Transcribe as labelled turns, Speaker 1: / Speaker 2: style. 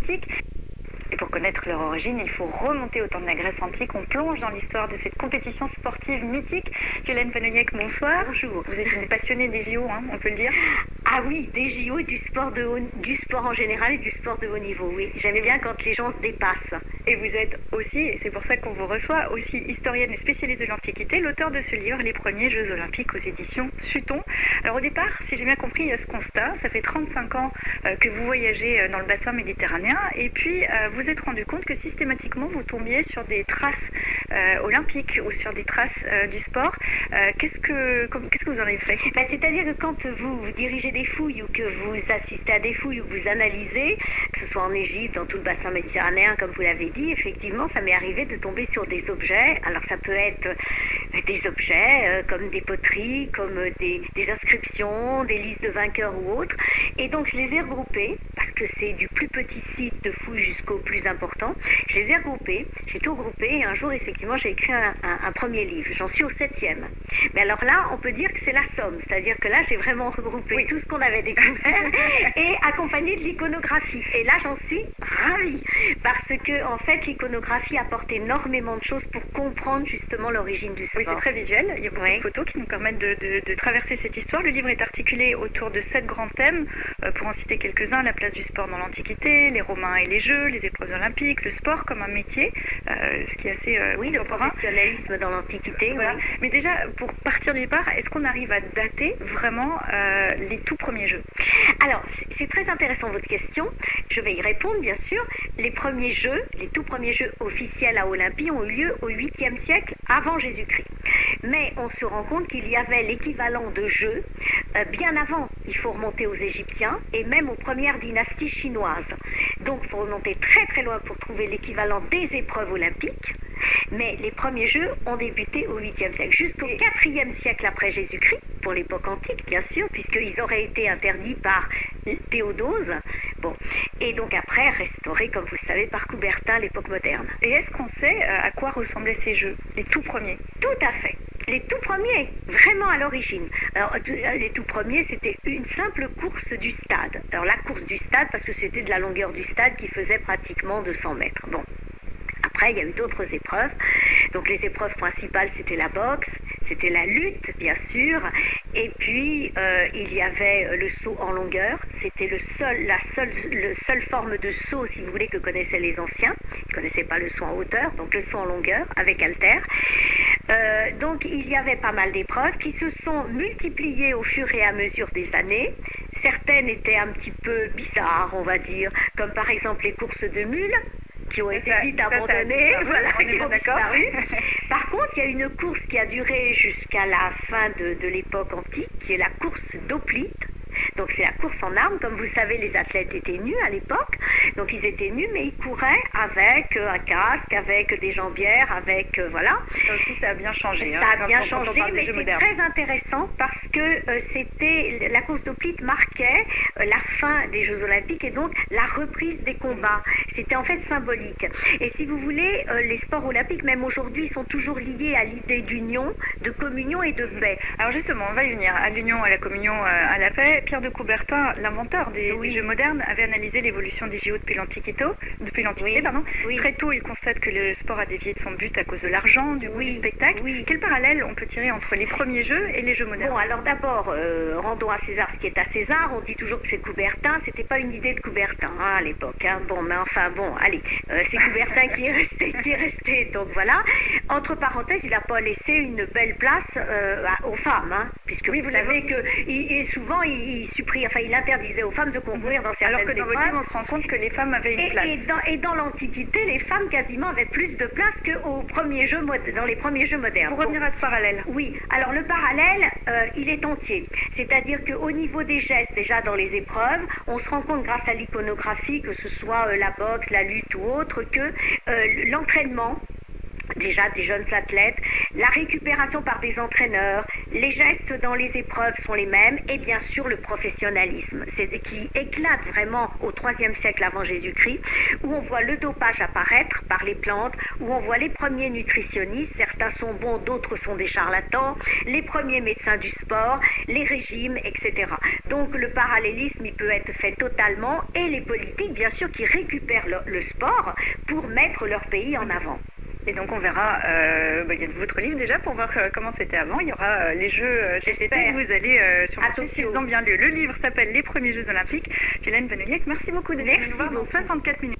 Speaker 1: mythiques. Et pour connaître leur origine, il faut remonter au temps de la Grèce antique. On plonge dans l'histoire de cette compétition sportive mythique. Violaine Panoniec, bonsoir.
Speaker 2: Bonjour.
Speaker 1: Vous êtes une passionnée des JO, hein, on peut le dire.
Speaker 2: Ah oui, des JO, du sport en général et du sport de haut niveau, oui. J'aime bien quand les gens se dépassent.
Speaker 1: Et vous êtes aussi, et c'est pour ça qu'on vous reçoit, aussi historienne et spécialiste de l'Antiquité, l'auteur de ce livre, Les premiers Jeux Olympiques aux éditions Sutton. Alors au départ, si j'ai bien compris, il y a ce constat, ça fait 35 ans que vous voyagez dans le bassin méditerranéen, et puis vous êtes rendu compte que systématiquement vous tombiez sur des traces olympiques ou sur des traces du sport. Qu'est-ce que vous en avez fait?
Speaker 2: C'est-à-dire que quand vous dirigez des fouilles ou que vous assistez à des fouilles ou que vous analysez, que ce soit en Égypte, dans tout le bassin méditerranéen, comme vous l'avez dit, effectivement, ça m'est arrivé de tomber sur des objets. Alors ça peut être des objets comme des poteries, comme des inscriptions, des listes de vainqueurs ou autres. Et donc je les ai regroupés, parce que c'est du plus petit site de fouilles jusqu'au plus important. Je les ai regroupés, j'ai tout regroupé, et un jour, effectivement, j'ai écrit un premier livre. J'en suis au 7e. Mais alors là, on peut dire que c'est la somme. C'est-à-dire que là, j'ai vraiment regroupé tout ce qu'on avait découvert et accompagné de l'iconographie. Et là, j'en suis ravie. Parce que, en fait, l'iconographie apporte énormément de choses pour comprendre justement l'origine du sport.
Speaker 1: Oui, c'est très visuel. Il y a beaucoup de photos qui nous permettent de traverser cette histoire. Le livre est articulé autour de 7 grands thèmes. Pour en citer quelques-uns, la place du sport dans l'Antiquité, les Romains et les Jeux, les épreuves olympiques, le sport comme un métier, ce qui est assez
Speaker 2: le professionnalisme dans l'Antiquité.
Speaker 1: Voilà.
Speaker 2: Oui.
Speaker 1: Mais déjà, pour partir du départ, est-ce qu'on arrive à dater vraiment les tout premiers Jeux?
Speaker 2: Alors, c'est très intéressant votre question. Je vais y répondre, bien sûr. Les premiers Jeux, les tout premiers Jeux officiels à Olympie ont eu lieu au 8e siècle avant Jésus-Christ. Mais on se rend compte qu'il y avait l'équivalent de Jeux bien avant. Il faut remonter aux Égyptiens et même aux premières dynasties chinoises. Donc, il faut remonter très très loin pour trouver l'équivalent des épreuves olympiques. Mais les premiers Jeux ont débuté au 8e siècle, jusqu'au 4e siècle après Jésus-Christ, pour l'époque antique, bien sûr, puisqu'ils auraient été interdits par Théodose. Bon. Et donc après, restaurés, comme vous le savez, par Coubertin, l'époque moderne.
Speaker 1: Et est-ce qu'on sait à quoi ressemblaient ces Jeux, les tout premiers?
Speaker 2: Tout à fait. Les tout premiers, vraiment à l'origine. Alors, les tout premiers, c'était une simple course du stade. Alors, la course du stade, parce que c'était de la longueur du stade qui faisait pratiquement 200 mètres. Bon. Après, il y a eu d'autres épreuves. Donc, les épreuves principales, c'était la boxe, c'était la lutte, bien sûr. Et puis, il y avait le saut en longueur. C'était la seule forme de saut, si vous voulez, que connaissaient les anciens. Ils ne connaissaient pas le saut en hauteur, donc le saut en longueur avec haltère. Donc, il y avait pas mal d'épreuves qui se sont multipliées au fur et à mesure des années. Certaines étaient un petit peu bizarres, on va dire, comme par exemple les courses de mules, qui ont été vite abandonnées, voilà, qui ont disparu. Par contre, il y a une course qui a duré jusqu'à la fin de l'époque antique, qui est la course d'Hoplite. Donc c'est la course en armes. Comme vous le savez, les athlètes étaient nus à l'époque. Donc ils étaient nus, mais ils couraient avec un casque, avec des jambières, avec voilà.
Speaker 1: Ça aussi, ça a bien changé.
Speaker 2: Ça a bien changé, mais c'est très intéressant parce que c'était la course d'Hoplite marquait la fin des Jeux Olympiques et donc la reprise des combats. C'était en fait symbolique. Et si vous voulez, les sports olympiques, même aujourd'hui, sont toujours liés à l'idée d'union, de communion et de paix.
Speaker 1: Alors justement, on va y venir à l'union, à la communion, à la paix. Pierre de Coubertin, l'inventeur des Jeux modernes, avait analysé l'évolution des JO depuis l'Antiquité.
Speaker 2: Oui.
Speaker 1: Très tôt, il constate que le sport a dévié de son but à cause de l'argent, du spectacle.
Speaker 2: Oui.
Speaker 1: Quel parallèle on peut tirer entre les premiers Jeux et les Jeux modernes?
Speaker 2: Bon, alors d'abord, rendons à César ce qui est à César. On dit toujours que c'est Coubertin. C'était pas une idée de Coubertin à l'époque. Bon, mais enfin, bon, allez, c'est Coubertin qui est resté. Donc voilà. Entre parenthèses, il n'a pas laissé une belle place aux femmes, puisque vous savez que souvent il interdisait aux femmes de concourir dans certaines
Speaker 1: épreuves. Alors que dans votre livre, on se rend compte que les femmes avaient une place.
Speaker 2: Et dans l'Antiquité, les femmes quasiment avaient plus de place dans les premiers Jeux modernes.
Speaker 1: Pour revenir à ce parallèle.
Speaker 2: Oui. Alors le parallèle, il est entier. C'est-à-dire qu'au niveau des gestes, déjà dans les épreuves, on se rend compte grâce à l'iconographie, que ce soit la boxe, la lutte ou autre, que l'entraînement, déjà des jeunes athlètes, la récupération par des entraîneurs, les gestes dans les épreuves sont les mêmes et bien sûr le professionnalisme, c'est qui éclate vraiment au IIIe siècle avant Jésus-Christ, où on voit le dopage apparaître par les plantes, où on voit les premiers nutritionnistes, certains sont bons, d'autres sont des charlatans, les premiers médecins du sport, les régimes, etc. Donc le parallélisme, il peut être fait totalement, et les politiques, bien sûr, qui récupèrent le sport pour mettre leur pays en avant.
Speaker 1: Et donc on verra, il y a votre livre déjà pour voir comment c'était avant. Il y aura les Jeux GCT, vous allez sur le site qu'ils ont bien lieu. Le livre s'appelle Les premiers Jeux Olympiques. Ghislaine Banneliec, merci beaucoup d'être venue nous voir dans 64 minutes.